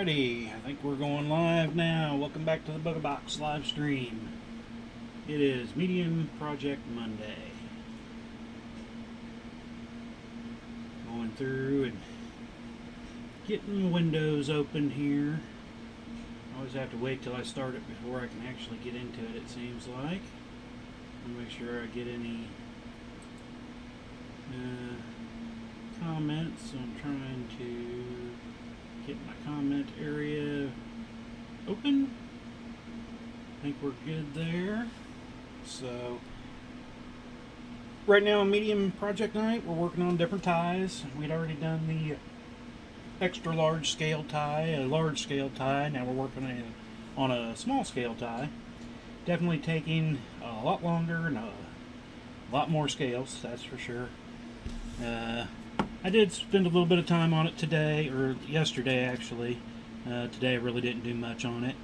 Alrighty, I think we're going live now. Welcome back to the Booga Box live stream. It is Medium Project Monday. Going through and getting windows open here. I always have to wait till I start it before I can actually get into it, it seems like. I'll make sure I get any comments. So I'm trying to get my comment area open. I think we're good there. So right now on Medium Project Night, we're working on different ties. We'd already done the extra large scale tie, a large scale tie. Now we're working on a small scale tie. Definitely taking a lot longer and a lot more scales, that's for sure. I did spend a little bit of time on it today, or yesterday actually. Today I really didn't do much on it.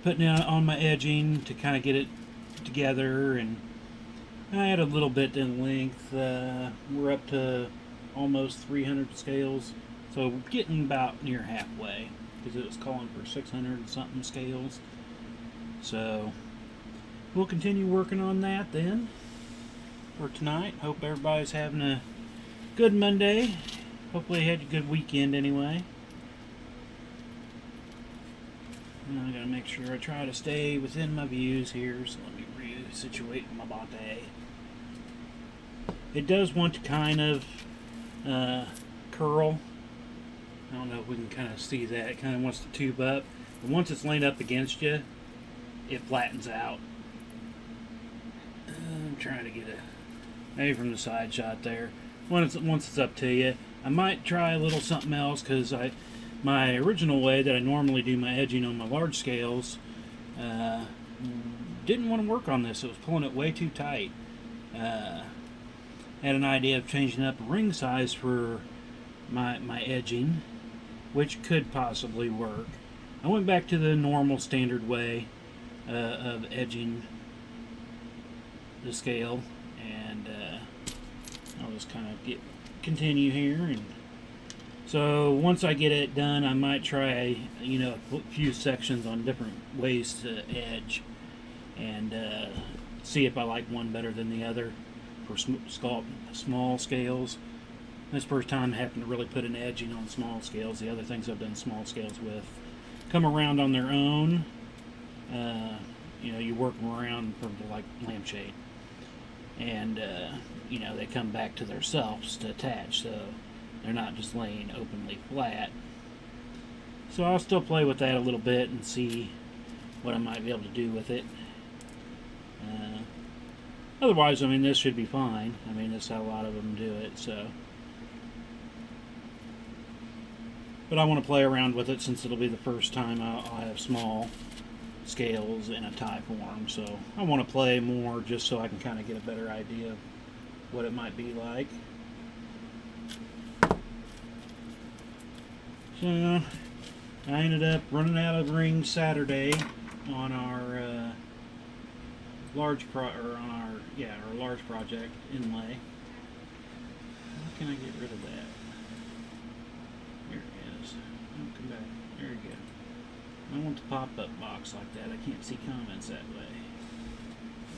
Putting it on my edging to kind of get it together, and I had a little bit in length. We're up to almost 300 scales, so getting about near halfway, because it was calling for 600 and something scales. So we'll continue working on that then for tonight. Hope everybody's having a good Monday. Hopefully you had a good weekend anyway. Now I gotta make sure I try to stay within my views here, so let me resituate my bate. It does want to kind of curl. I don't know if we can kind of see that. It kind of wants to tube up, but once it's laid up against you, it flattens out. I'm trying to get a maybe from the side shot there. Once it's up to you, I might try a little something else, because my original way that I normally do my edging on my large scales didn't want to work on this. It was pulling it way too tight. Had an idea of changing up ring size for my edging, which could possibly work. I went back to the normal standard way of edging the scale, and I'll just kind of continue here. And so once I get it done, I might try a few sections on different ways to edge, and see if I like one better than the other for small scales. This first time having to really put an edging on small scales. The other things I've done small scales with come around on their own. You work them around from like lampshade, and they come back to themselves to attach, so they're not just laying openly flat. So I'll still play with that a little bit and see what I might be able to do with it. Otherwise, this should be fine. This is how a lot of them do it. So, but I want to play around with it since it'll be the first time I'll have small scales in a tie form. So I want to play more just so I can kind of get a better idea of what it might be like. So I ended up running out of rings Saturday on our large project inlay. How can I get rid of that? There it is. Oh, come back. There you go. I want the pop-up box like that. I can't see comments that way.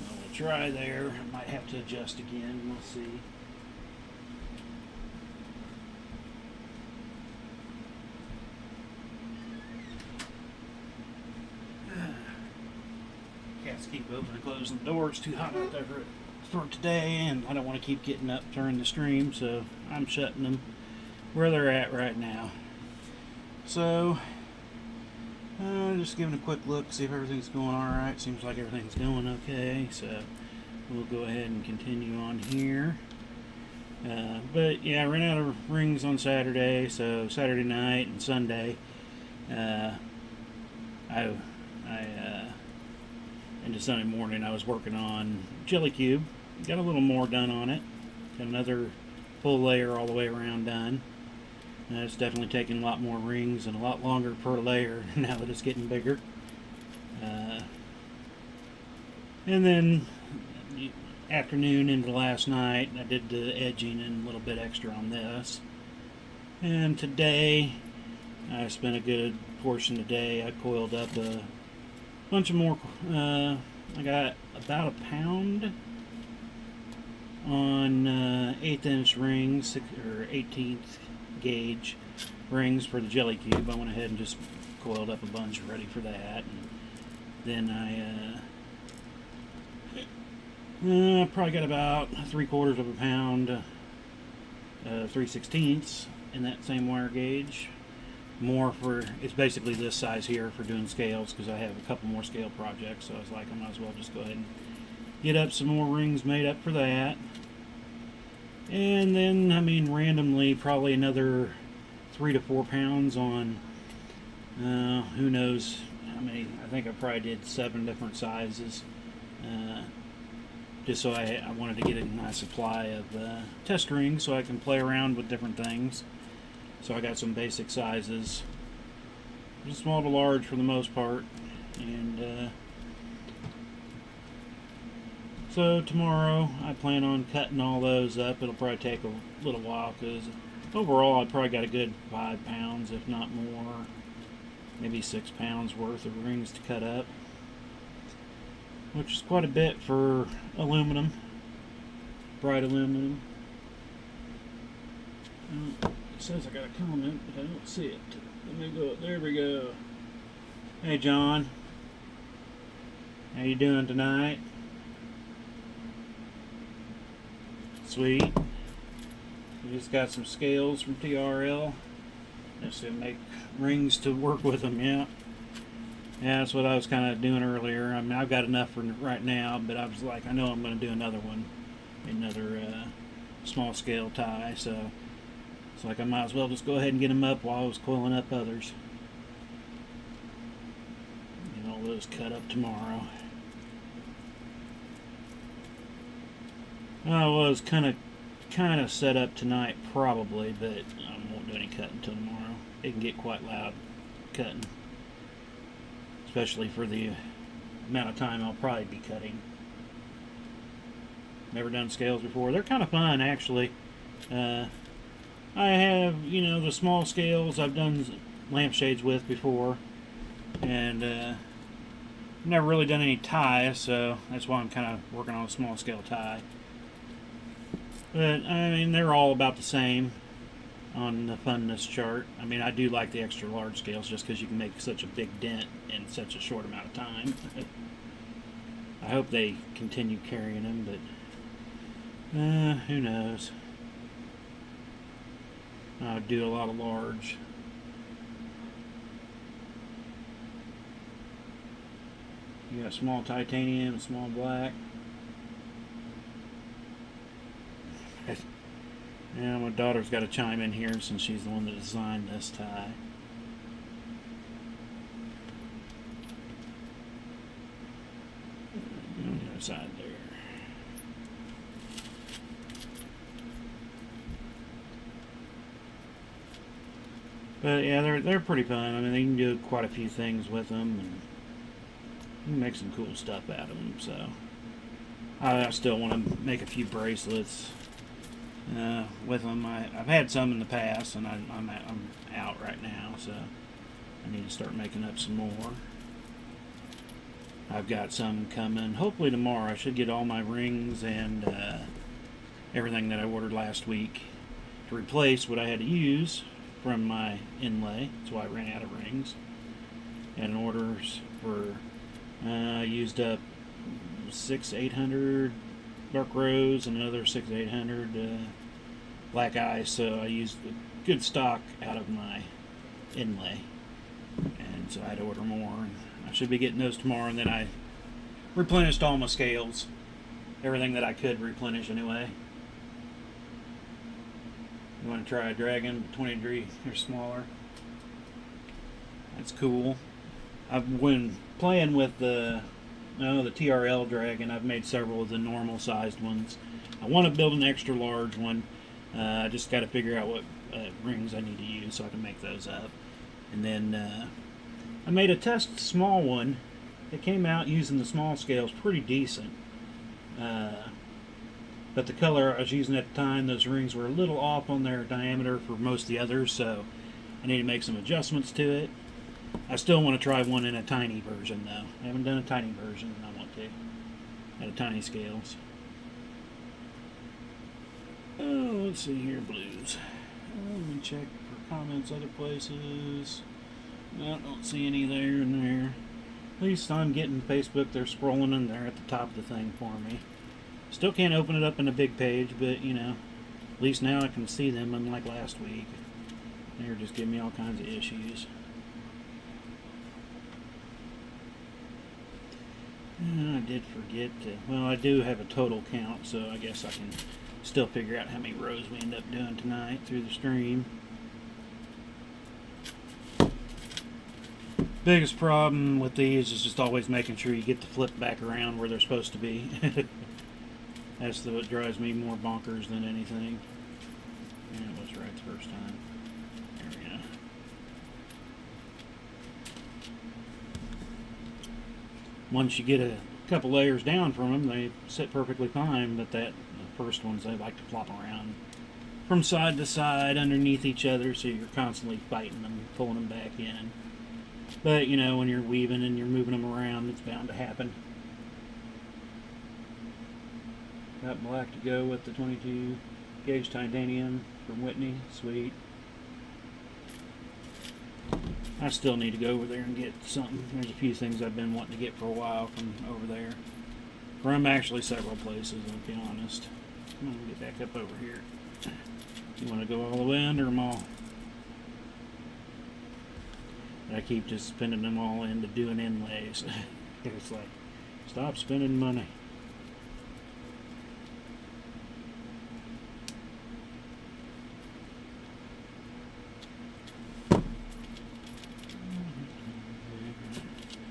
Well, we'll try there. I might have to adjust again. We'll see. Cats keep opening and closing the door. It's too hot out there for today, and I don't want to keep getting up during the stream, so I'm shutting them where they're at right now. So just giving a quick look, see if everything's going alright. Seems like everything's going okay, so we'll go ahead and continue on here. But yeah, I ran out of rings on Saturday, so Saturday night and Sunday into Sunday morning I was working on Jelly Cube. Got a little more done on it. Got another full layer all the way around done. It's definitely taking a lot more rings and a lot longer per layer now that it's getting bigger. And then afternoon into last night, I did the edging and a little bit extra on this. And today I spent a good portion of the day. I coiled up a bunch of more. I got about a pound on 1/8 inch rings, or 18th gauge rings for the jelly cube. I went ahead and just coiled up a bunch ready for that. And then I probably got about 3/4 of a pound, 3/16 in that same wire gauge. More for, it's basically this size here for doing scales, because I have a couple more scale projects, so I was like, I might as well just go ahead and get up some more rings made up for that. And then, I mean, randomly, probably another 3 to 4 pounds on, who knows how many. I think I probably did 7 different sizes, just so I wanted to get a nice supply of test rings so I can play around with different things. So I got some basic sizes, just small to large for the most part. And so tomorrow I plan on cutting all those up. It'll probably take a little while, because overall I probably got a good 5 pounds, if not more, maybe 6 pounds worth of rings to cut up, which is quite a bit for aluminum, bright aluminum. It says I got a comment, but I don't see it. Let me go. There we go. Hey, John. How you doing tonight? Sweet. We just got some scales from TRL. Just to make rings to work with them, yeah. Yeah, that's what I was kind of doing earlier. I mean, I've got enough for right now, but I was like, I know I'm going to do another one. Another small scale tie, so it's like I might as well just go ahead and get them up while I was coiling up others. Get all those cut up tomorrow. I was kind of set up tonight probably, but I won't do any cutting until tomorrow. It can get quite loud cutting, especially for the amount of time I'll probably be cutting. Never done scales before. They're kind of fun, actually. I have, the small scales I've done lampshades with before, and never really done any ties, so that's why I'm kind of working on a small scale tie. But I mean, they're all about the same on the funness chart. I mean, I do like the extra large scales just because you can make such a big dent in such a short amount of time. I hope they continue carrying them, but who knows. I do a lot of large. You got small titanium and small black. Yeah, my daughter's got to chime in here since she's the one that designed this tie. On the other side there. But yeah, they're pretty fun. I mean, they can do quite a few things with them, and you can make some cool stuff out of them. So I still want to make a few bracelets with them. I've had some in the past, and I'm out right now, so I need to start making up some more. I've got some coming. Hopefully tomorrow I should get all my rings and everything that I ordered last week to replace what I had to use from my inlay. That's why I ran out of rings. And orders for used up 6-800 dark rose and another 6-800 black ice, so I used a good stock out of my inlay, and so I had to order more, and I should be getting those tomorrow. And then I replenished all my scales, everything that I could replenish anyway. You want to try a dragon 20 degree or smaller? That's cool. I've been playing with the TRL dragon. I've made several of the normal sized ones. I want to build an extra large one. I just got to figure out what rings I need to use so I can make those up. And then I made a test small one. It came out using the small scales pretty decent. But the color I was using at the time, those rings were a little off on their diameter for most of the others, so I need to make some adjustments to it. I still want to try one in a tiny version though. I haven't done a tiny version, and I want to. At a tiny scales. Oh, let's see here, blues. Let me check for comments other places. No, don't see any there and there. At least I'm getting Facebook, they're scrolling and they're at the top of the thing for me. Still can't open it up in a big page, but you know, at least now I can see them, unlike last week. They were just giving me all kinds of issues. I did forget to, well, I do have a total count, so I guess I can still figure out how many rows we end up doing tonight through the stream. Biggest problem with these is just always making sure you get the flip back around where they're supposed to be. That's what drives me more bonkers than anything. Yeah, it was right the first time. There we go. Once you get a couple layers down from them, they sit perfectly fine, but the first ones, they like to flop around from side to side underneath each other, so you're constantly fighting them, pulling them back in. But, you know, when you're weaving and you're moving them around, it's bound to happen. Got black to go with the 22 gauge titanium from Whitney. Sweet. I still need to go over there and get something. There's a few things I've been wanting to get for a while from over there. From actually several places, I'll be honest. I'm going to get back up over here. You want to go all the way under them all? I keep just spending them all into doing inlays. It's like, stop spending money.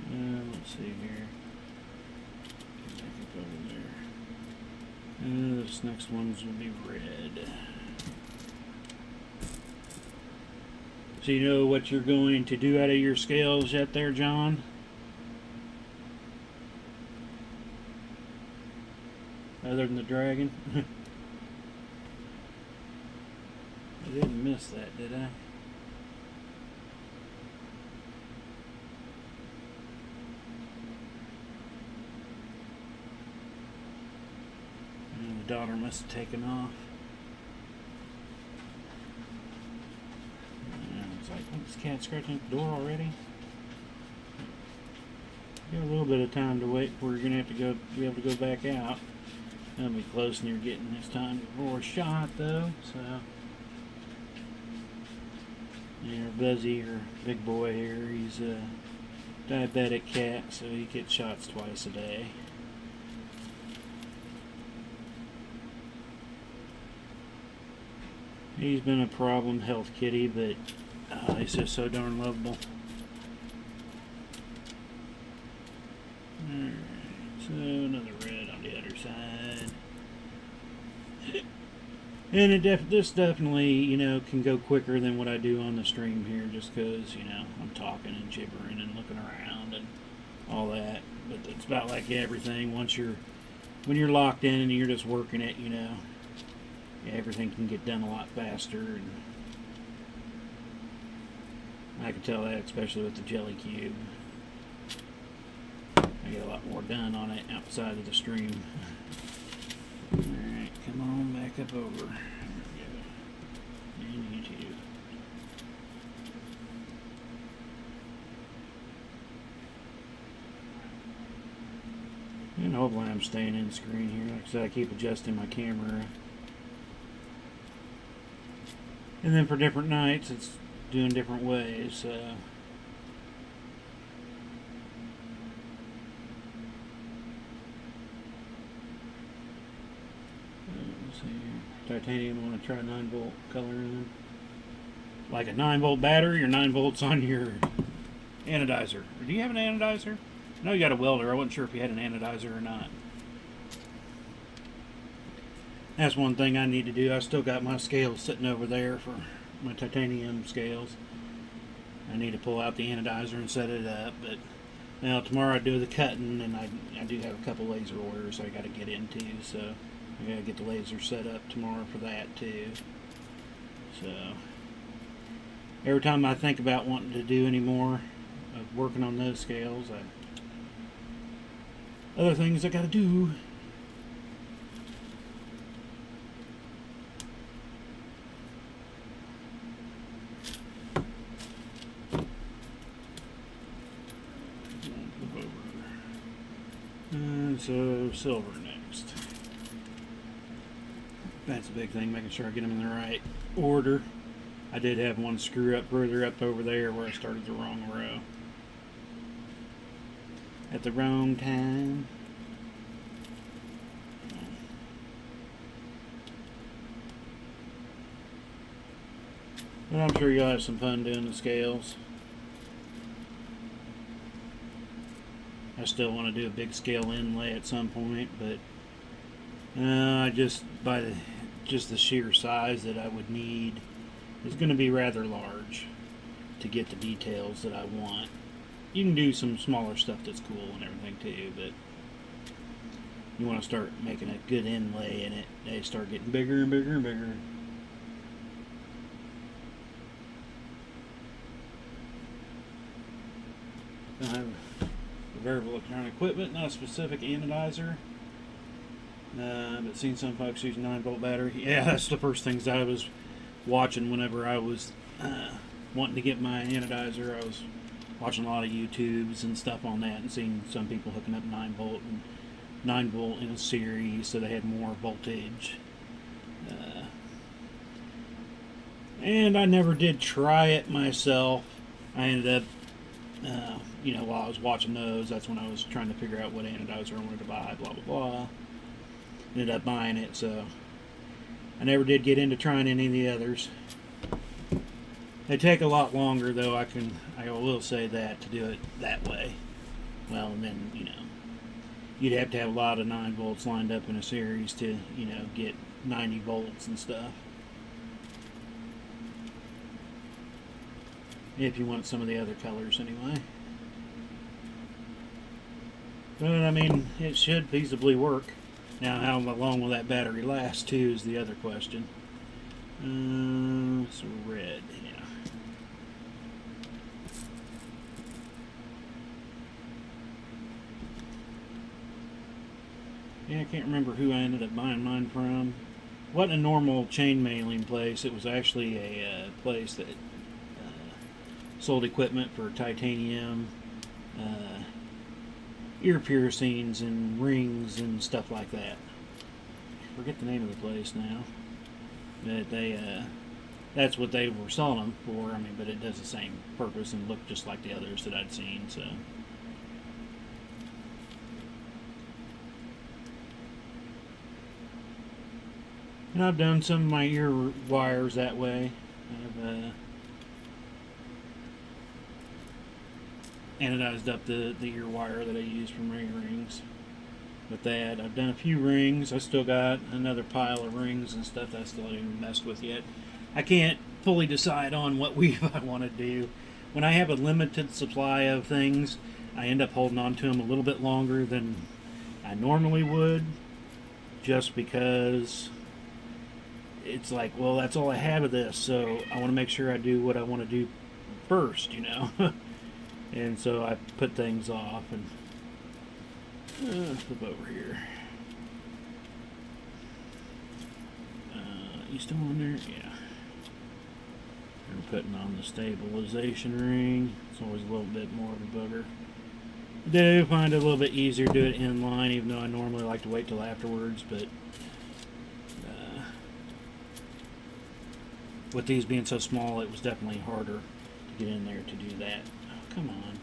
Let's see here. Get back up over there. This next one's will be red. So you know what you're going to do out of your scales yet there, John? Other than the dragon? I didn't miss that, did I? The daughter must have taken off. It's like, oh, this cat's scratching at the door already. Got a little bit of time to wait before you're gonna have to go, be able to go back out. That'll be close, and you're getting this time before a shot, though. So, yeah, Buzzy, or big boy here, he's a diabetic cat, so he gets shots twice a day. He's been a problem health kitty, but he's just so darn lovable. Alright, so another red on the other side. And this definitely, you know, can go quicker than what I do on the stream here, just because, you know, I'm talking and gibbering and looking around and all that. But it's about like everything. When you're locked in and you're just working it, you know, everything can get done a lot faster, and I can tell that especially with the jelly cube. I get a lot more done on it outside of the stream. Alright, come on back up over. There we go. And you too. And hopefully I'm staying in screen here. Like I said, I keep adjusting my camera. And then for different nights, it's doing different ways, so. Let's see here. Titanium, want to try 9-volt color in. Like a 9-volt battery or 9 volts on your anodizer. Do you have an anodizer? I know you got a welder. I wasn't sure if you had an anodizer or not. That's one thing I need to do. I still got my scales sitting over there for my titanium scales. I need to pull out the anodizer and set it up. But now tomorrow I do the cutting, and I do have a couple laser orders I got to get into. So I got to get the laser set up tomorrow for that too. So every time I think about wanting to do any more of working on those scales, other things I gotta do. And so silver next. That's a big thing, making sure I get them in the right order. I did have one screw up further up over there where I started the wrong row at the wrong time. But I'm sure you'll have some fun doing the scales. I still want to do a big scale inlay at some point, but just by the sheer size that I would need is going to be rather large to get the details that I want. You can do some smaller stuff that's cool and everything too, but you want to start making a good inlay in it. They start getting bigger and bigger and bigger. I have variable electronic equipment, not a specific anodizer. But seen some folks using 9-volt battery. Yeah, that's the first things I was watching whenever I was wanting to get my anodizer. I was watching a lot of YouTubes and stuff on that and seeing some people hooking up 9-volt and 9-volt in a series so they had more voltage. And I never did try it myself. I ended up while I was watching those, that's when I was trying to figure out what anodizer I wanted to buy, blah, blah, blah. Ended up buying it, so I never did get into trying any of the others. They take a lot longer, though, I will say that, to do it that way. Well, and then, you'd have to have a lot of 9 volts lined up in a series to, get 90 volts and stuff. If you want some of the other colors, anyway. But, I mean, it should feasibly work. Now, how long will that battery last, too, is the other question. It's red, yeah. Yeah, I can't remember who I ended up buying mine from. It wasn't a normal chain mailing place. It was actually a place that sold equipment for titanium, ear piercings and rings and stuff like that. I forget the name of the place now. But that's what they were selling them for. I mean, but it does the same purpose and look just like the others that I'd seen, so. And I've done some of my ear wires that way. I've anodized up the ear wire that I use from ring rings with that. I've done a few rings. I still got another pile of rings and stuff that I still haven't even messed with yet. I can't fully decide on what weave I want to do. When I have a limited supply of things, I end up holding on to them a little bit longer than I normally would, just because it's like, well, that's all I have of this, so I want to make sure I do what I want to do first, And so I put things off and flip over here. You still on there? Yeah. I'm putting on the stabilization ring. It's always a little bit more of a bugger. I do find it a little bit easier to do it in line, even though I normally like to wait till afterwards, but with these being so small, it was definitely harder to get in there to do that. Oh, come on.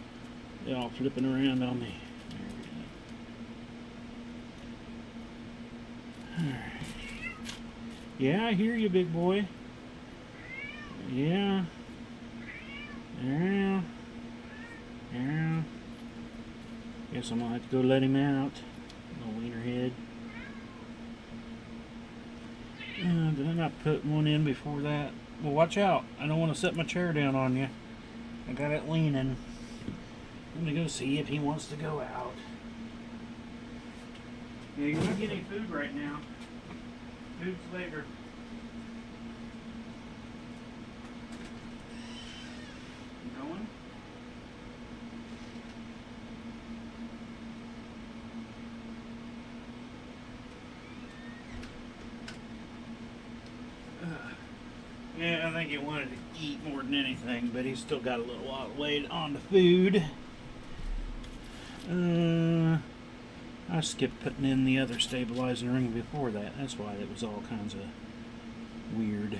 They're all flipping around on me. There we go. Alright. Yeah, I hear you, big boy. Yeah. Yeah. Yeah. Guess I'm gonna have to go let him out. Little wiener head. Did I not put one in before that? Well, watch out. I don't want to set my chair down on you. I got it leaning. I'm going to go see if he wants to go out. Yeah, you're not getting food right now. Food's later. Yeah, I think he wanted to eat more than anything, but he's still got a little while to wait on the food. I skipped putting in the other stabilizing ring before that. That's why it was all kinds of weird.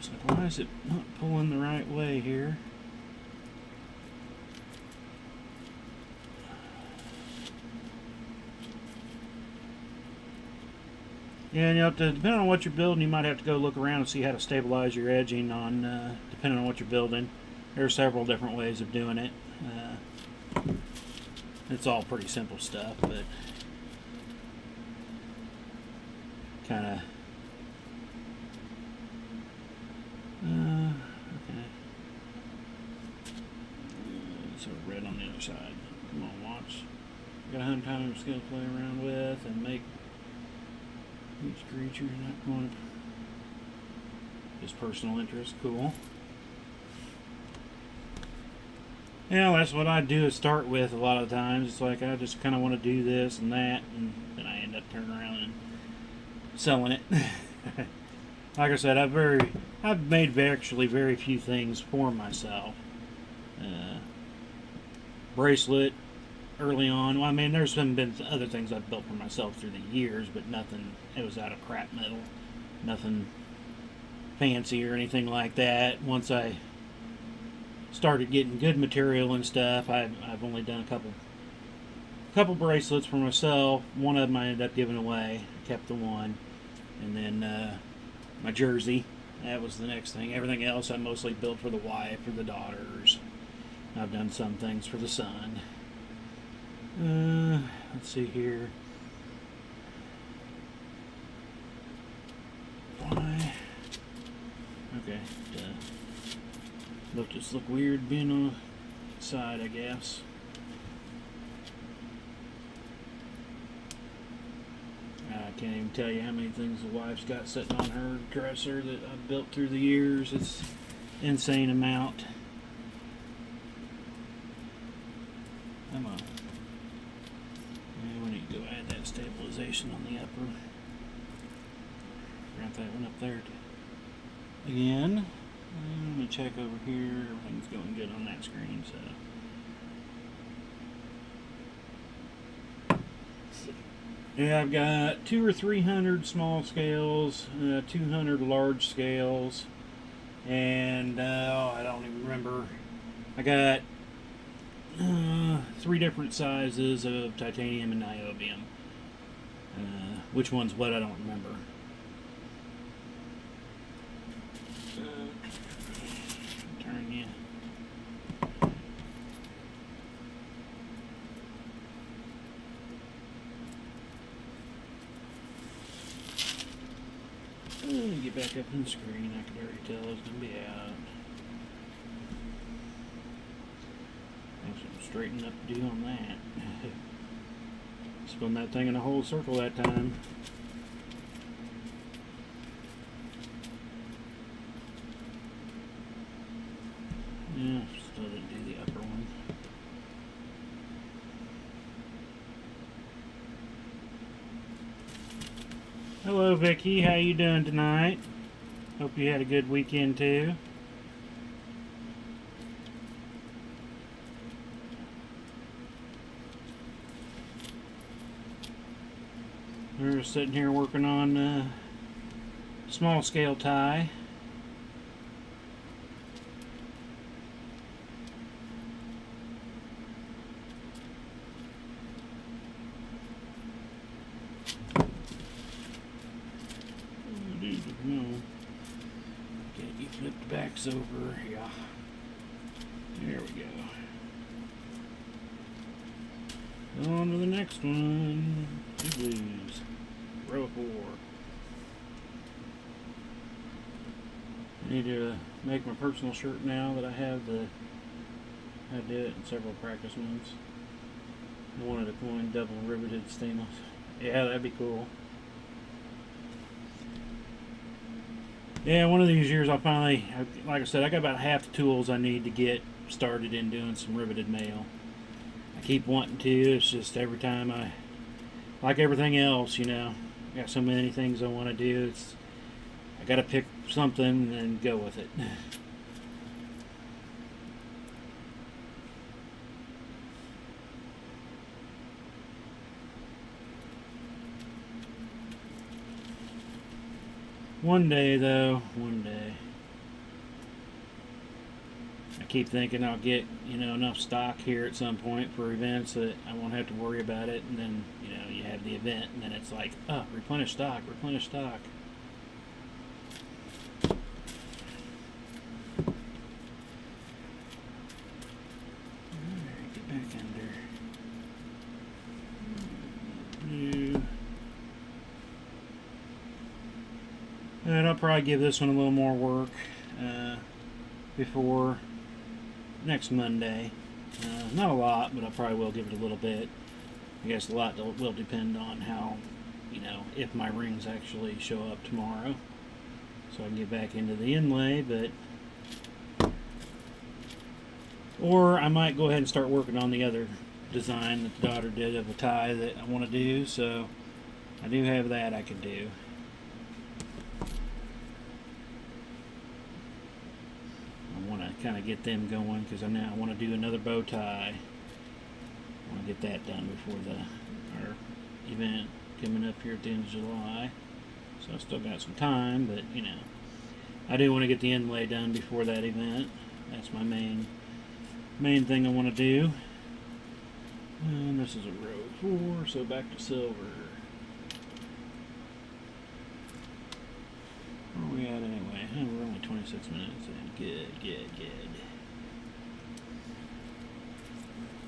It's like, why is it not pulling the right way here? Yeah, and you have to, depending on what you're building, you might have to go look around and see how to stabilize your edging on, depending on what you're building. There are several different ways of doing it. It's all pretty simple stuff, but kind of okay. So red on the other side. Come on, watch. Got 100 times skill to play around with and make each creature not going just personal interest. Cool. Yeah, that's what I do is start with a lot of times. It's like I just kind of want to do this and that, and then I end up turning around and selling it. Like I said, I've made actually very few things for myself. Bracelet early on. Well, I mean, there's been other things I've built for myself through the years, but nothing. It was out of crap metal, nothing fancy or anything like that. Once I started getting good material and stuff, I've only done a couple bracelets for myself. One of them I ended up giving away. I kept the one, and then my jersey. That was the next thing. Everything else I mostly built for the wife or the daughters. I've done some things for the son. Let's see here. Why? Okay. Just look weird being on the side, I guess. I can't even tell you how many things the wife's got sitting on her dresser that I've built through the years. It's an insane amount. Come on. Yeah, we need to go add that stabilization on the upper. Got that one up there again. Let me check over here. Everything's going good on that screen, so. Yeah, I've got 200 or 300 small scales, 200 large scales, and I don't even remember. I got 3 different sizes of titanium and niobium. Which one's what, I don't remember. Turn you. Get back up on the screen. I could already tell it's going to be out. Have some straightening up to do on that. Spun that thing in a whole circle that time. Yeah, still didn't do the upper one. Hello, Vicky. How you doing tonight? Hope you had a good weekend too. We're sitting here working on small scale tie. Okay, you flip the backs over. Yeah. There we go. On to the next one. Two blues. Row of 4. I need to make my personal shirt now that I have I did it in several practice ones. I wanted a coin double riveted stainless. Yeah, that'd be cool. Yeah, one of these years I'll finally, like I said, I got about half the tools I need to get started in doing some riveted mail. I keep wanting to, it's just every time like everything else, you know, I got so many things I want to do. I got to pick something and go with it. One day, though, one day. I keep thinking I'll get, enough stock here at some point for events that I won't have to worry about it. And then, you have the event, and then it's like, oh, replenish stock, replenish stock. Alright, get back under. And I'll probably give this one a little more work before next Monday. Not a lot, but I probably will give it a little bit. I guess a lot will depend on how, if my rings actually show up tomorrow. So I can get back into the inlay, or I might go ahead and start working on the other design that the daughter did of a tie that I want to do. So I do have that I can do. Kind of get them going because I want to do another bow tie. I want to get that done before our event coming up here at the end of July. So I still got some time, but I do want to get the inlay done before that event. That's my main thing I want to do. And this is a row 4, so back to silver. Where are we at anyway? Oh, we're only 26 minutes in. Good.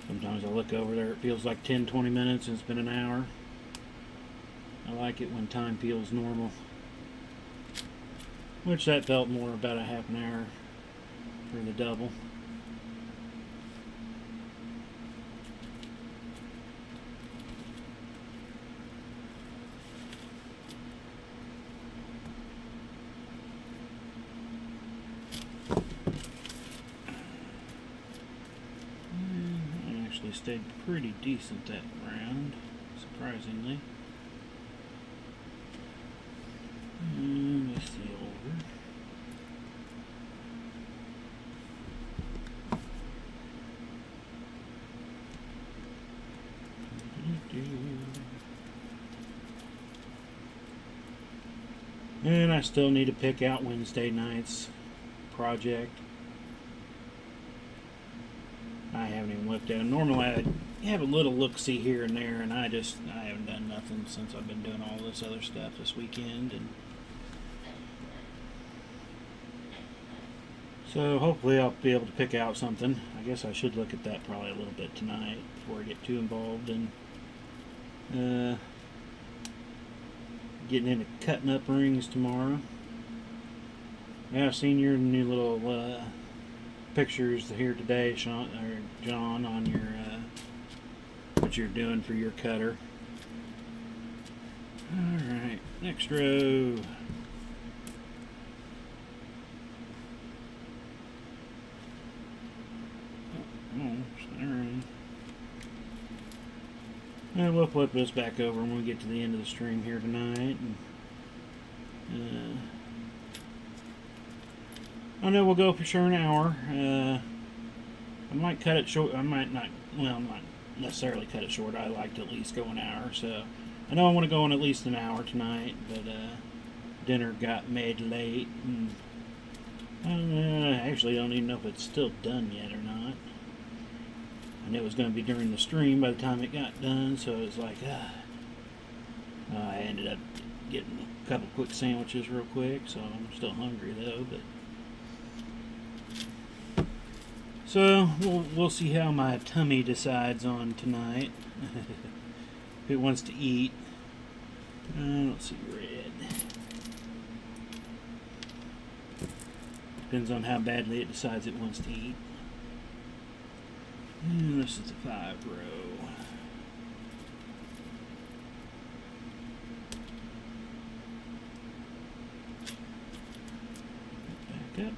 Sometimes I look over there, it feels like 10-20 minutes and it's been an hour. I like it when time feels normal. Which that felt more about a half an hour for the double. Stayed pretty decent that round, surprisingly. Let's see over. And I still need to pick out Wednesday night's project. I haven't even looked at them. Normally I have a little look-see here and there, and I haven't done nothing since I've been doing all this other stuff this weekend. And so hopefully I'll be able to pick out something. I guess I should look at that probably a little bit tonight before I get too involved in getting into cutting up rings tomorrow. Yeah, I've seen your new little pictures here today, Sean or John, on your what you're doing for your cutter. All right, next row. And we'll flip this back over when we get to the end of the stream here tonight. And, I know we'll go for sure an hour. I might cut it short. I might not. Well, not necessarily cut it short. I like to at least go an hour. So I know I want to go in at least an hour tonight. But dinner got made late, and I actually don't even know if it's still done yet or not. I knew it was going to be during the stream by the time it got done, so it was like, I ended up getting a couple quick sandwiches real quick, so I'm still hungry though. But so we'll see how my tummy decides on tonight. If it wants to eat. Let's see, red. Depends on how badly it decides it wants to eat. And this is a 5 row. Back up.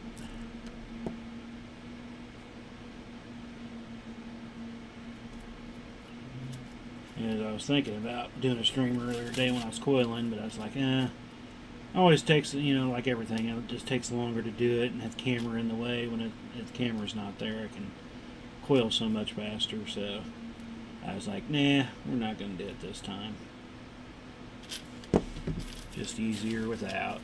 And I was thinking about doing a stream earlier today when I was coiling, but I was like, Always takes, you know, like everything, it just takes longer to do it, and have the camera in the way. When if the camera's not there, it can coil so much faster. So I was like, nah, we're not going to do it this time. Just easier without.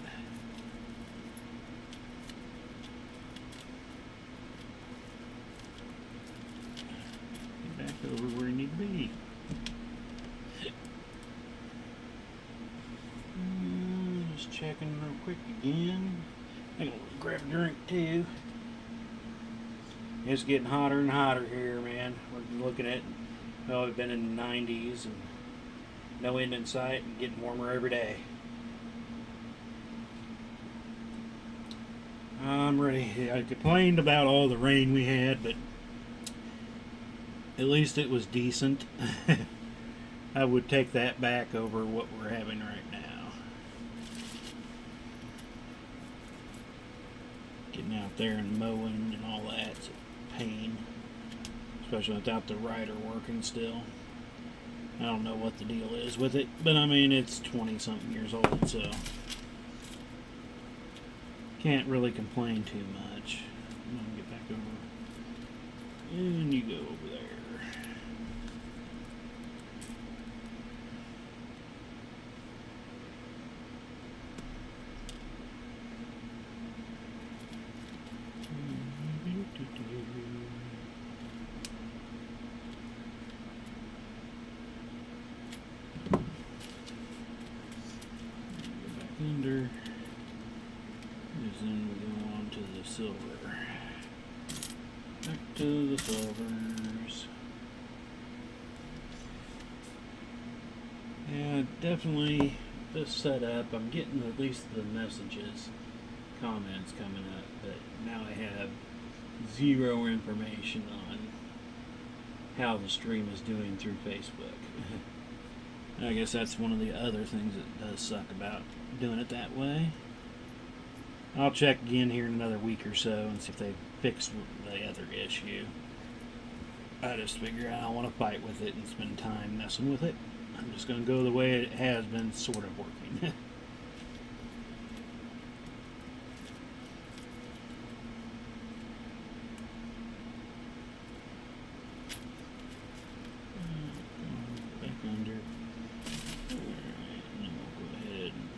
Get back over where you need to be. Just checking real quick again. I'm going to grab a drink too. It's getting hotter and hotter here, man. We're looking at, well, we've been in the 90s and no end in sight, and getting warmer every day. I'm ready. I complained about all the rain we had, but at least it was decent. I would take that back over what we're having right now. Getting out there and mowing and all that's a pain, especially without the rider working still. I don't know what the deal is with it, but I mean, it's 20-something years old, so can't really complain too much. I'm gonna get back over, and you go over there. Under, and then we go on to the silver. Back to the silvers. Yeah, definitely this setup, I'm getting at least the messages, comments coming up, but now I have zero information on how the stream is doing through Facebook. I guess that's one of the other things that does suck about doing it that way. I'll check again here in another week or so and see if they fixed the other issue. I just figure I don't want to fight with it and spend time messing with it. I'm just going to go the way it has been sort of working. Back under. Alright, now we'll go ahead and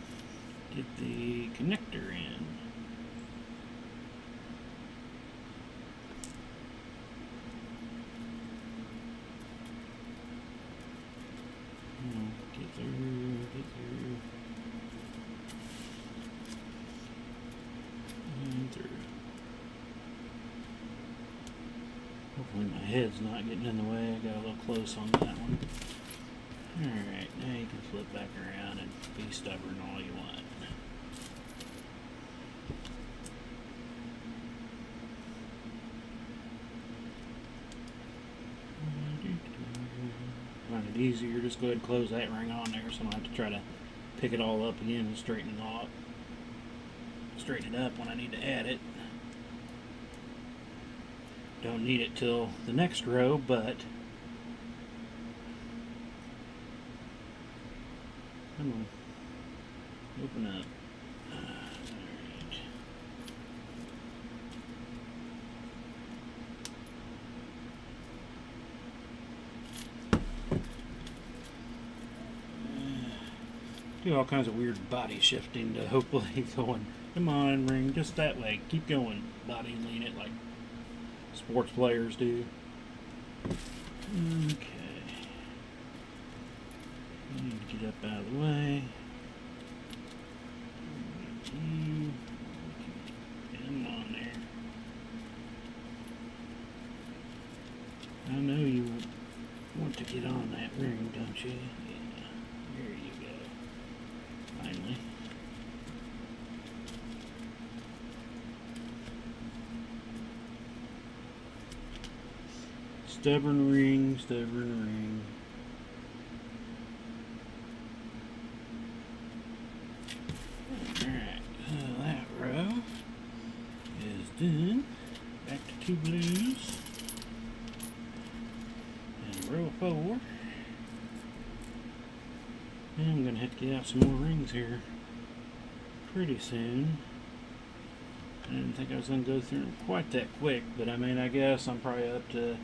get the connector in. Get through. And through. Hopefully my head's not getting in the way. I got a little close on that one. Alright, now you can flip back around and be stubborn all you want. Find it easier, just go ahead and close that ring on there so I don't have to try to pick it all up again and straighten it up when I need to add it. Don't need it till the next row, but come on, open up. Alright. Do all kinds of weird body shifting to hopefully going, come on, ring, just that way, keep going, body and lean it like sports players do. Okay. Need to get up out of the way. Come on there. I know you want to get on that ring, don't you? Yeah. There you go. Finally. Stubborn ring, stubborn ring. Alright, that row is done. Back to 2 blues. And row 4. And I'm going to have to get out some more rings here. pretty soon. I didn't think I was going to go through them quite that quick, but I mean, I guess I'm probably up to,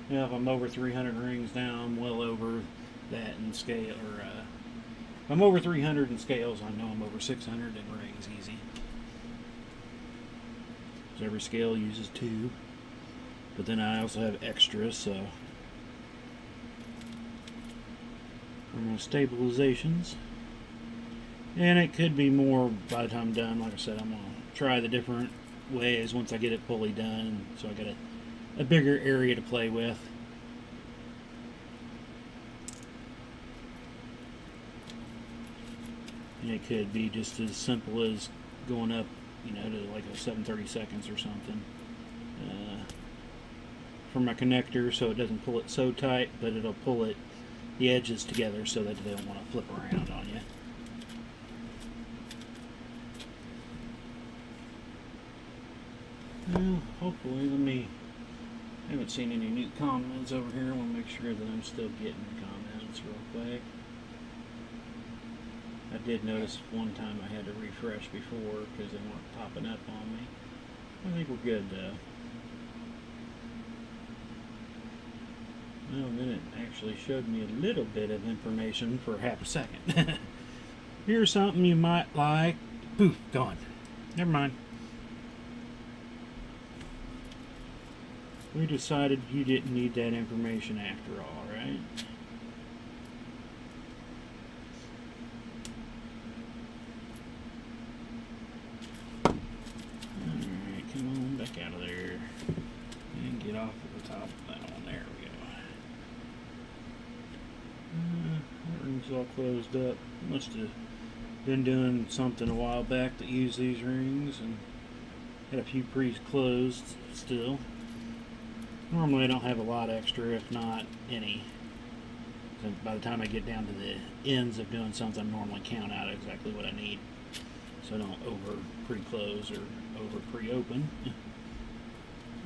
you know, if I'm over 300 rings now, I'm well over that in scale, or if I'm over 300 in scales, I know I'm over 600 in rings easy. So every scale uses 2, but then I also have extras, so for my stabilizations. And it could be more by the time I'm done. Like I said, I'm going to try the different ways once I get it fully done, so I got a bigger area to play with. And it could be just as simple as going up, you know, to like a 7/32 or something for my connector, so it doesn't pull it so tight, but it'll pull it the edges together so that they don't want to flip around on you. Well, hopefully, I haven't seen any new comments over here. I want to make sure that I'm still getting comments real quick. I did notice one time I had to refresh before because they weren't popping up on me. I think we're good though. Well, then it actually showed me a little bit of information for half a second. Here's something you might like. Poof, gone. Never mind. We decided you didn't need that information after all, right? Alright, come on back out of there. And get off at the top of that one. There we go. That ring's all closed up. Must have been doing something a while back that used these rings and had a few pre-closed still. Normally I don't have a lot extra, if not any. So by the time I get down to the ends of doing something, I normally count out exactly what I need. So I don't over pre-close or over pre-open.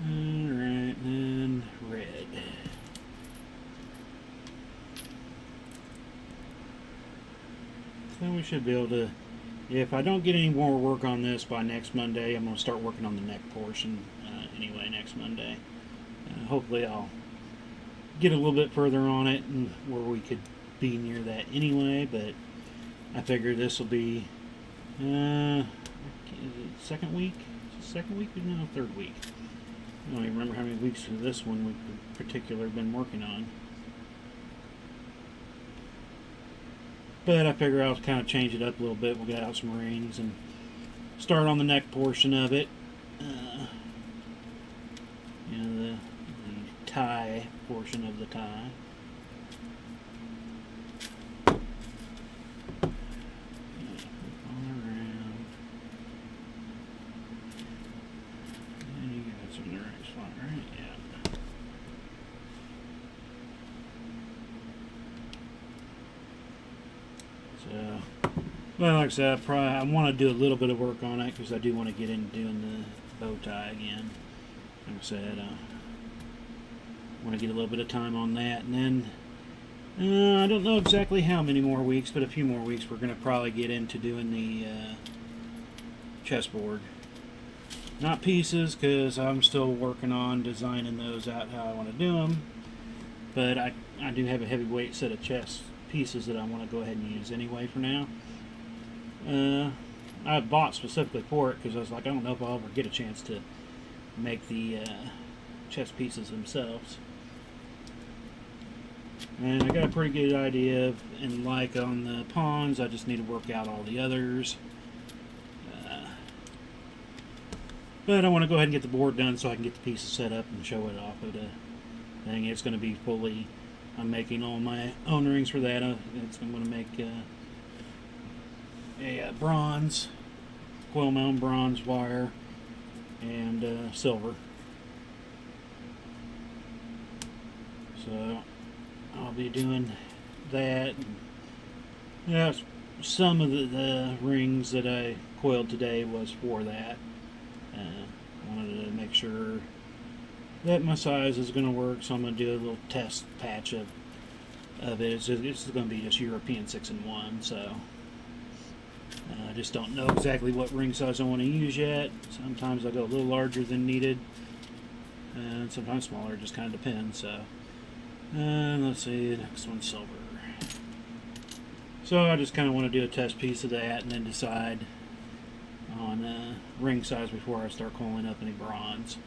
Alright, then red. So we should be able to, if I don't get any more work on this by next Monday, I'm going to start working on the neck portion anyway next Monday. Hopefully I'll get a little bit further on it and where we could be near that anyway, but I figure this will be is it second week? Is it second week or no, third week? I don't even remember how many weeks of this one we've in particular been working on. But I figure I'll kind of change it up a little bit. We'll get out some rings and start on the neck portion of it. You know, the tie portion of the tie. All around. And you got some in the right spot, right? Yeah. So, well, like I said, I want to do a little bit of work on it because I do want to get into doing the bow tie again. Like I said, I want to get a little bit of time on that, and then I don't know exactly how many more weeks, but a few more weeks we're going to probably get into doing the chessboard. Not pieces, because I'm still working on designing those out how I want to do them, but I do have a heavyweight set of chess pieces that I want to go ahead and use anyway for now. I bought specifically for it because I was like, I don't know if I'll ever get a chance to make the chess pieces themselves. And I got a pretty good idea of, and like on the pawns, I just need to work out all the others. But I want to go ahead and get the board done so I can get the pieces set up and show it off of the thing. It's going to be fully, I'm making all my own rings for that. I'm going to make a bronze, coil mount bronze wire, and silver. So I'll be doing that. Yeah, some of the rings that I coiled today was for that. I wanted to make sure that my size is going to work, so I'm going to do a little test patch of it. It's going to be just European 6-in-1, so I just don't know exactly what ring size I want to use yet. Sometimes I go a little larger than needed, and sometimes smaller. It just kind of depends. So, let's see, the next one's silver. So I just kind of want to do a test piece of that and then decide on ring size before I start calling up any bronze.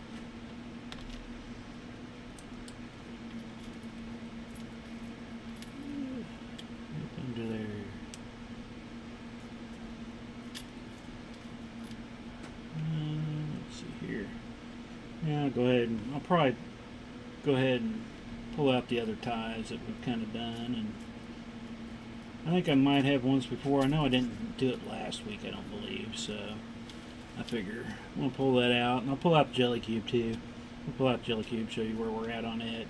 Up under there. Let's see here. Yeah, I'll probably go ahead and pull out the other ties that we've kind of done, and I think I might have once before. I know I didn't do it last week, I don't believe, so I figure I'm going to pull that out, and I'll pull out the jelly cube too. I'll pull out the jelly cube, show you where we're at on it.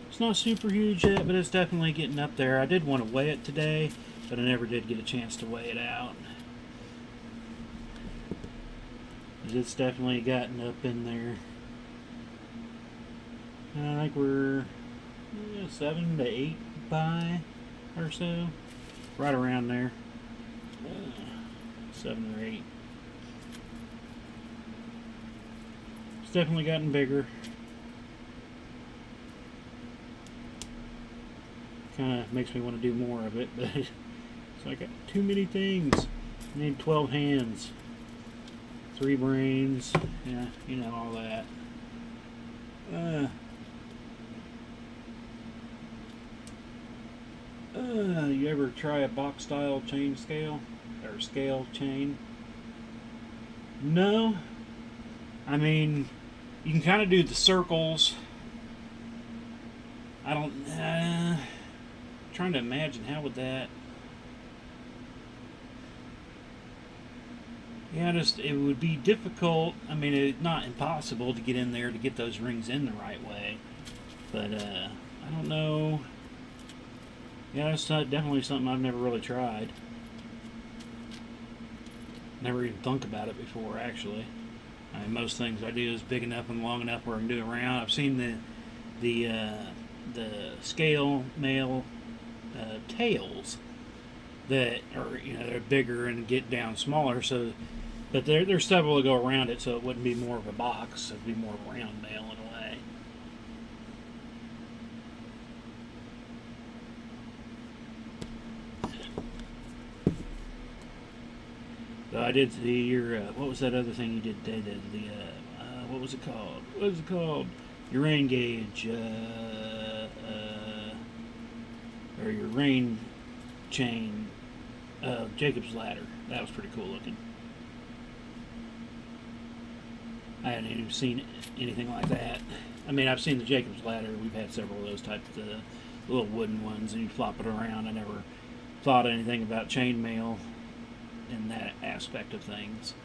It's not super huge yet, but it's definitely getting up there. I did want to weigh it today, but I never did get a chance to weigh it out. It's definitely gotten up in there. And I think we're 7 to 8 by or so. Right around there. 7 or 8. It's definitely gotten bigger. Kind of makes me want to do more of it, but it's like too many things. I need 12 hands. 3 brains, yeah, you know, all that. You ever try a box style chain scale? Or scale chain? No. I mean, you can kind of do the circles. I don't, trying to imagine how would that. Yeah, it would be difficult. I mean, it's not impossible to get in there to get those rings in the right way. But, I don't know. Yeah, it's definitely something I've never really tried. Never even thunk about it before, actually. I mean, most things I do is big enough and long enough where I can do it around. I've seen the scale mail tails that are, you know, they're bigger and get down smaller, so. But there's several that go around it, so it wouldn't be more of a box. It'd be more of a round mail in a way. So I did see your, what was that other thing you did today? What was it called? What was it called? Your rain gauge, or your rain chain, Jacob's ladder. That was pretty cool looking. I hadn't even seen anything like that. I mean, I've seen the Jacob's ladder. We've had several of those types of little wooden ones, and you flop it around. I never thought anything about chainmail in that aspect of things.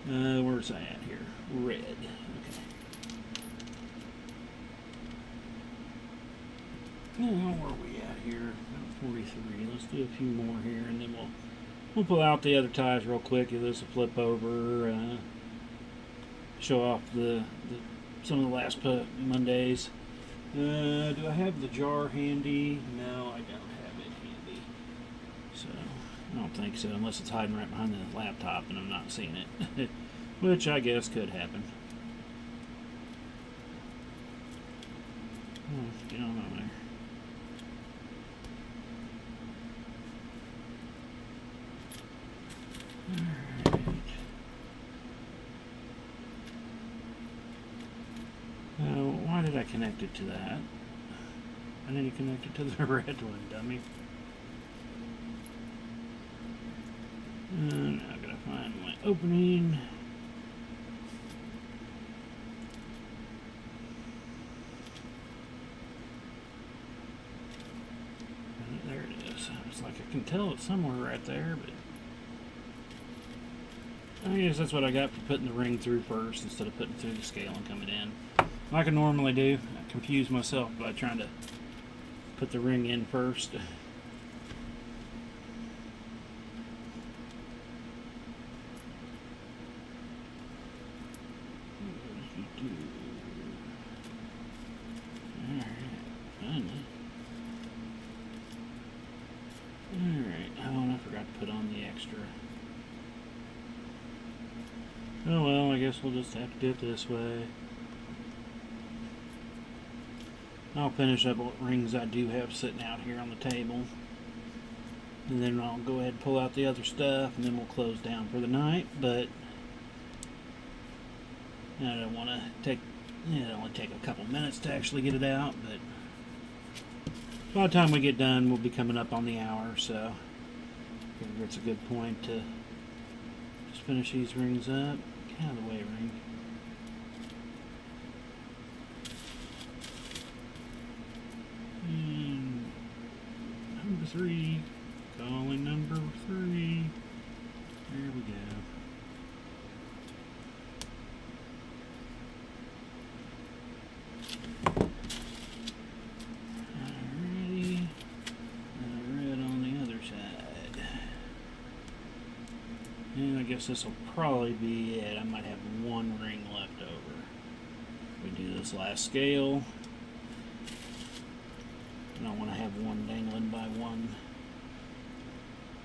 Where's I at here? Red. Okay. Now, where are we at here? 43. Let's do a few more here, and then we'll pull out the other ties real quick. Give this a flip over. Show off some of the last Mondays. Do I have the jar handy? No, I don't have it handy. So, I don't think so, unless it's hiding right behind the laptop and I'm not seeing it. Which I guess could happen. Get on over there. Alright. Why did I connect it to that? I need to connect it to the red one, dummy. And now I gotta find my opening. There it is. It's like I can tell it's somewhere right there, but I guess that's what I got for putting the ring through first instead of putting it through the scale and coming in. Like I normally do. I confuse myself by trying to put the ring in first. Alright, oh, and I forgot to put on the extra. guess we'll just have to do it this way. I'll finish up what rings I do have sitting out here on the table. And then I'll go ahead and pull out the other stuff, and then we'll close down for the night. But I don't want to take, it'll only take a couple minutes to actually get it out, but by the time we get done, we'll be coming up on the hour, so I figure it's a good point to just finish these rings up. Get out of the way, ring. And number 3. Calling number 3. There we go. Alrighty. Red on the other side. And I guess this will probably be it. I might have one ring left over. We do this last scale. I don't want to have one dangling by one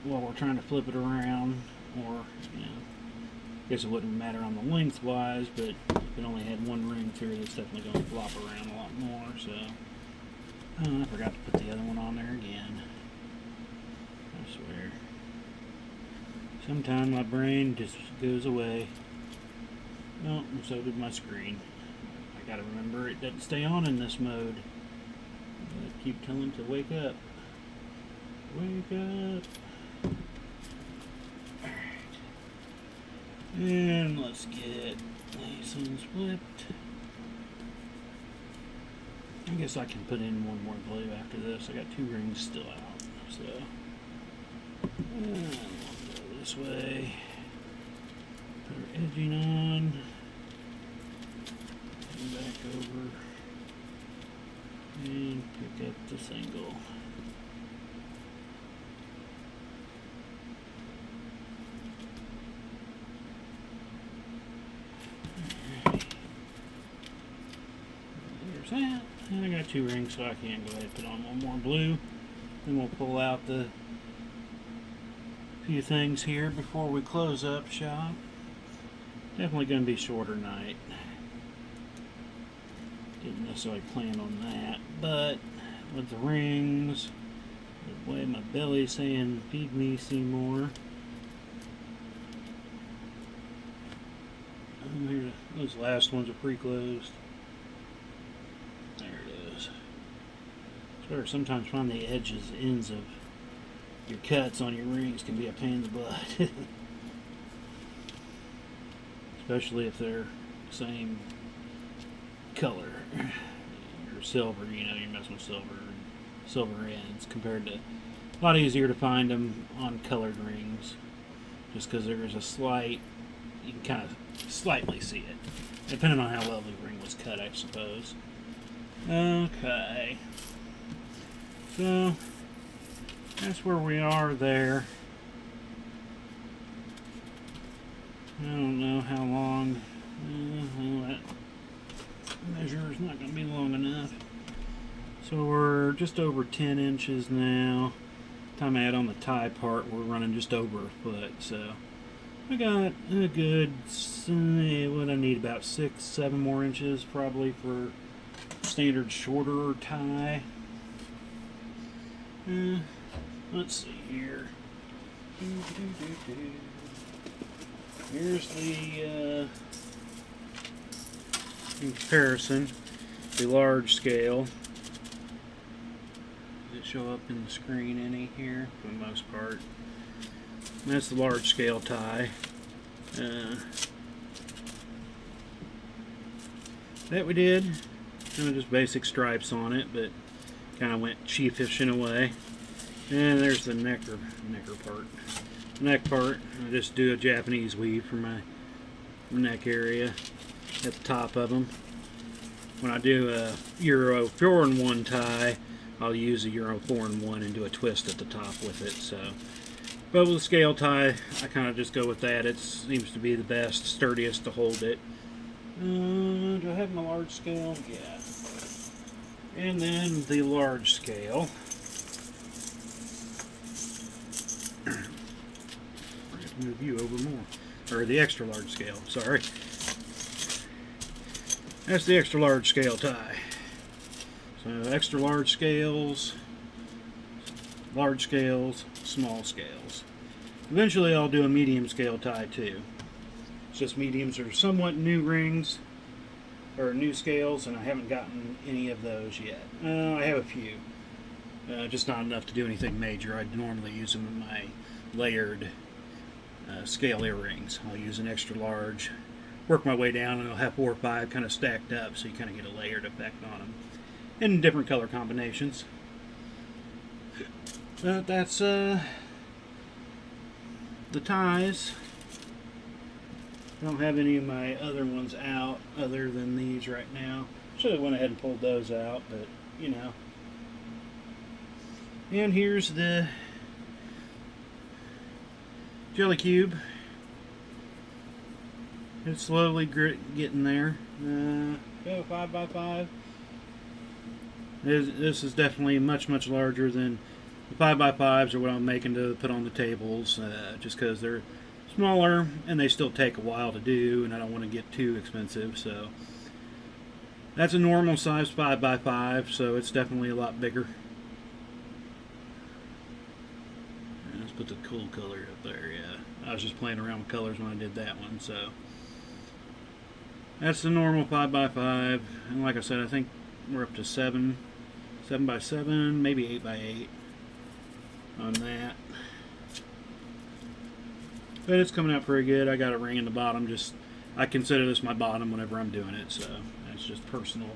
while we're trying to flip it around, or, you know, I guess it wouldn't matter on the lengthwise, but if it only had one ring through it, it's definitely going to flop around a lot more, so. Oh, I forgot to put the other one on there again. I swear. Sometimes my brain just goes away. Oh, and so did my screen. I gotta remember it doesn't stay on in this mode. I keep telling it to wake up. Wake up. Alright. And let's get these ones flipped. I guess I can put in one more glue after this. I got 2 rings still out. So, and we'll go this way. Put our edging on. And back over. And pick up the single. There's that. And I got 2 rings, so I can go ahead and put on one more blue. Then we'll pull out the few things here before we close up shop. Definitely going to be a shorter night. Didn't necessarily plan on that, but with the rings, the way my belly's saying, feed me, Seymour. Here, those last ones are pre-closed. There it is. Sure, sometimes finding the edges, ends of your cuts on your rings can be a pain in the butt. Especially if they're the same color. Or silver, you know, you're messing with silver ends, compared to a lot easier to find them on colored rings. Just because there is a slight, you can kind of slightly see it. Depending on how well the ring was cut, I suppose. Okay. So, that's where we are there. I don't know how long. Well, that measure is not going to be long enough. So we're just over 10 inches now. Time I add on the tie part, we're running just over a foot. So I got a good, what I need, about 6-7 more inches probably for standard shorter tie. Let's see here. Here's the in comparison, the large scale. Does it show up in the screen any here? For the most part. And that's the large scale tie. That we did. Kind of just basic stripes on it, but kind of went chief-ish in a way. And there's the neck part. Neck part, I just do a Japanese weave for my neck area at the top of them. When I do a Euro 4-in-1 tie, I'll use a Euro 4-in-1 and do a twist at the top with it. So, but with a scale tie, I kind of just go with that. It seems to be the best, sturdiest to hold it. Do I have my large scale? Yeah. And then the large scale. Move you over more, or the extra large scale, sorry. That's the extra large scale tie. So extra large scales, small scales. Eventually I'll do a medium scale tie too. It's just mediums are somewhat new rings, or new scales, and I haven't gotten any of those yet. I have a few. Just not enough to do anything major. I'd normally use them in my layered scale earrings. I'll use an extra large, work my way down, and I'll have 4 or 5 kind of stacked up, so you kind of get a layered effect on them in different color combinations. But that's the ties. I don't have any of my other ones out other than these right now. Should have went ahead and pulled those out, but you know. And here's the jelly cube. It's slowly getting there. 5x5. This is definitely much larger than the 5x5s or what I'm making to put on the tables, just because they're smaller and they still take a while to do, and I don't want to get too expensive. So that's a normal size 5x5, so it's definitely a lot bigger. And let's put the cool color up there. Yeah, I was just playing around with colors when I did that one. So that's the normal 5x5, and like I said, I think we're up to 7x7, maybe 8x8 on that. But it's coming out pretty good. I got a ring in the bottom. I consider this my bottom whenever I'm doing it, so that's just personal.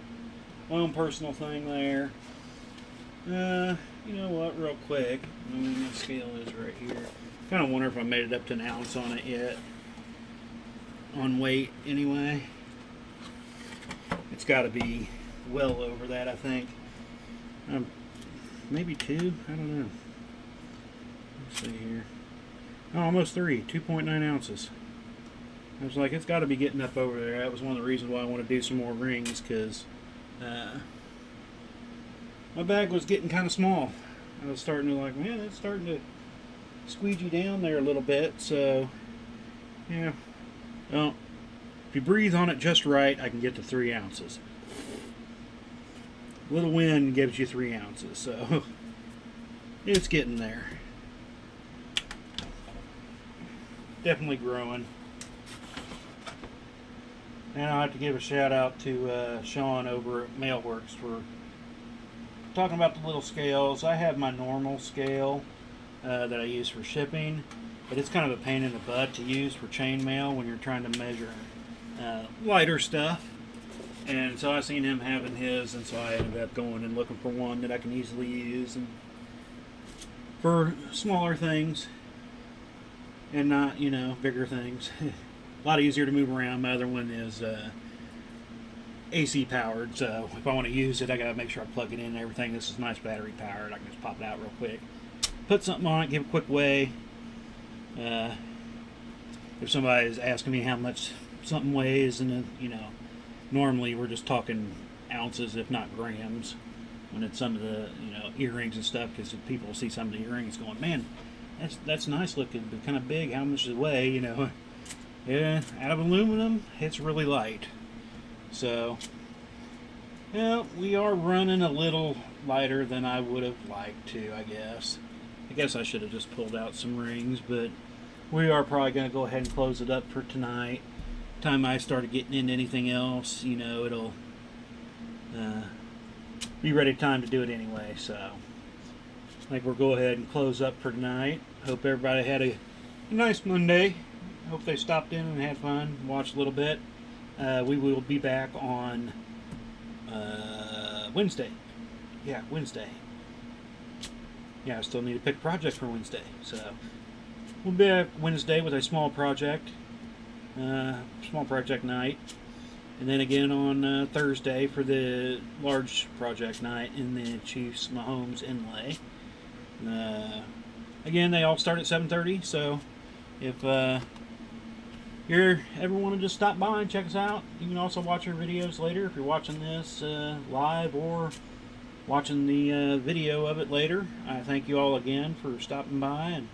My own personal thing there. You know what, real quick, I mean, my scale is right here. Kind of wonder if I made it up to an ounce on it yet. On weight, anyway. It's got to be well over that, I think. Maybe 2, I don't know. Let's see here. Oh, almost 3, 2.9 ounces. I was like, it's got to be getting up over there. That was one of the reasons why I want to do some more rings, because my bag was getting kind of small. I was starting to like, man, it's starting to squeegee down there a little bit. So, yeah. Well, if you breathe on it just right, I can get to 3 ounces. A little wind gives you 3 ounces, so it's getting there. Definitely growing. And I'll have to give a shout out to Sean over at Mailworks for talking about the little scales. I have my normal scale that I use for shipping, but it's kind of a pain in the butt to use for chainmail when you're trying to measure lighter stuff. And so I seen him having his, and so I ended up going and looking for one that I can easily use and for smaller things and not, you know, bigger things. A lot easier to move around. My other one is AC powered, so if I want to use it, I gotta make sure I plug it in and everything. This is nice battery powered. I can just pop it out real quick, put something on it, give a quick weigh. If somebody is asking me how much something weighs, and you know, normally we're just talking ounces, if not grams, when it's some of the, you know, earrings and stuff, because people see some of the earrings going, man, that's nice looking, but kind of big. How much does it weigh? You know, yeah, out of aluminum, it's really light. So, yeah, we are running a little lighter than I would have liked to, I guess. I guess I should have just pulled out some rings, but we are probably going to go ahead and close it up for tonight. Time I started getting into anything else, you know, it'll be ready time to do it anyway. So I think we'll go ahead and close up for tonight. Hope everybody had a nice Monday. Hope they stopped in and had fun, watched a little bit. We will be back on Wednesday. Yeah, Wednesday. Yeah, I still need to pick a project for Wednesday. So we'll be back Wednesday with a small project night, and then again on Thursday for the large project night in the Chiefs Mahomes inlay. Again, they all start at 7:30, so if you ever want to just stop by and check us out, you can also watch our videos later if you're watching this live or watching the video of it later. I thank you all again for stopping by and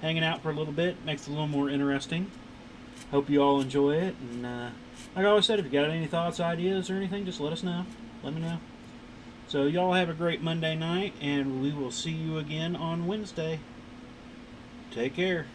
hanging out for a little bit. Makes it a little more interesting. Hope you all enjoy it. And like I always said, if you got any thoughts, ideas, or anything, just let us know. Let me know. So y'all have a great Monday night, and we will see you again on Wednesday. Take care.